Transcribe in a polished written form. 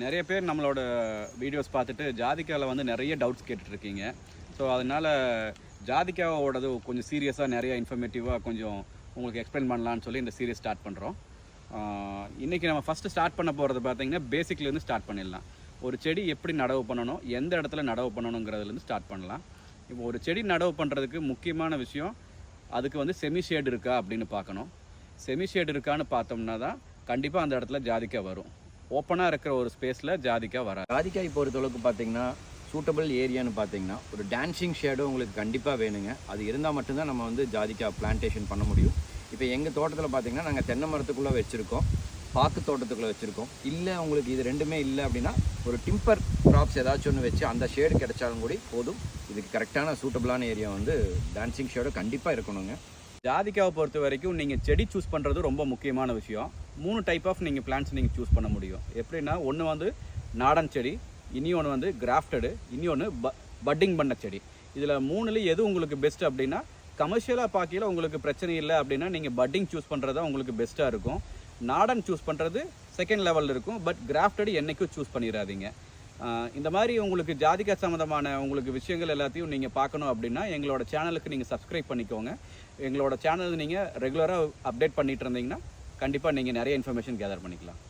நிறைய பேர் நம்மளோட வீடியோஸ் பார்த்துட்டு ஜாதிக்காவில் வந்து நிறைய டவுட்ஸ் கேட்டுட்ருக்கீங்க. ஸோ அதனால் ஜாதிக்காவோடது கொஞ்சம் சீரியஸாக நிறைய இன்ஃபர்மேட்டிவாக கொஞ்சம் உங்களுக்கு எக்ஸ்பிளைன் பண்ணலான்னு சொல்லி இந்த சீரியஸ் ஸ்டார்ட் பண்ணுறோம். இன்றைக்கி நம்ம ஃபஸ்ட்டு ஸ்டார்ட் பண்ண போகிறது பார்த்திங்கன்னா பேசிக்லேருந்து ஸ்டார்ட் பண்ணிடலாம். ஒரு செடி எப்படி நடவு பண்ணணும், எந்த இடத்துல நடவு பண்ணணுங்கிறதுலேருந்து ஸ்டார்ட் பண்ணலாம். இப்போ ஒரு செடி நடவு பண்ணுறதுக்கு முக்கியமான விஷயம், அதுக்கு வந்து செமி ஷேடு இருக்கா அப்படின்னு பார்க்கணும். செமி ஷேடு இருக்கான்னு பார்த்தோம்னா தான் கண்டிப்பாக அந்த இடத்துல ஜாதிக்காய் வரும். ஓப்பனாக இருக்கிற ஒரு ஸ்பேஸில் ஜாதிக்காய் வராது. ஜாதிக்காய் பொறுத்தளவுக்கு பார்த்தீங்கன்னா சூட்டபிள் ஏரியான்னு பார்த்தீங்கன்னா ஒரு டான்சிங் ஷேடோ உங்களுக்கு கண்டிப்பாக வேணுங்க. அது இருந்தால் மட்டும்தான் நம்ம வந்து ஜாதிக்காய் பிளான்டேஷன் பண்ண முடியும். இப்போ எங்கள் தோட்டத்தில் பார்த்தீங்கன்னா நாங்கள் தென்னை மரத்துக்குள்ளே வச்சுருக்கோம், பாக்கு தோட்டத்துக்குள்ளே வச்சுருக்கோம். இல்லை உங்களுக்கு இது ரெண்டுமே இல்லை அப்படின்னா ஒரு டிம்பர் க்ராப்ஸ் ஏதாச்சும் ஒன்று வச்சு அந்த ஷேடு கிடைச்சாலும் கூட போதும். இதுக்கு கரெக்டான சூட்டபிளான ஏரியா வந்து டான்சிங் ஷேடோ கண்டிப்பாக இருக்கணுங்க. ஜாதிக்காவை பொறுத்த வரைக்கும் நீங்கள் செடி சூஸ் பண்ணுறது ரொம்ப முக்கியமான விஷயம். 3 டைப் ஆஃப் நீங்கள் பிளான்ட்ஸ் நீங்கள் சூஸ் பண்ண முடியும். எப்படின்னா, ஒன்று வந்து நாடன் செடி, இனி ஒன்று வந்து கிராஃப்டடு, இனி ஒன்று பட்டிங் பண்ண செடி. இதில் 3ல் எது உங்களுக்கு பெஸ்ட் அப்படின்னா, கமர்ஷியலாக பார்க்கையில் உங்களுக்கு பிரச்சனை இல்லை அப்படின்னா நீங்கள் பட்டிங் சூஸ் பண்ணுறது தான் உங்களுக்கு பெஸ்ட்டாக இருக்கும். நாடன் சூஸ் பண்ணுறது செகண்ட் லெவலில் இருக்கும். பட் கிராஃப்டடு என்றைக்கும் சூஸ் பண்ணிடாதீங்க. இந்த மாதிரி உங்களுக்கு ஜாதிக்காய் சம்மந்தமான உங்களுக்கு விஷயங்கள் எல்லாத்தையும் நீங்கள் பார்க்கணும் அப்படின்னா எங்களோட சேனலுக்கு நீங்கள் சப்ஸ்கிரைப் பண்ணிக்கோங்க. எங்களோட சேனல் நீங்கள் ரெகுலராக அப்டேட் பண்ணிகிட்டு இருந்தீங்கன்னா கண்டிப்பாக நீங்கள் நிறைய இன்ஃபர்மேஷன் கேதர் பண்ணிக்கலாம்.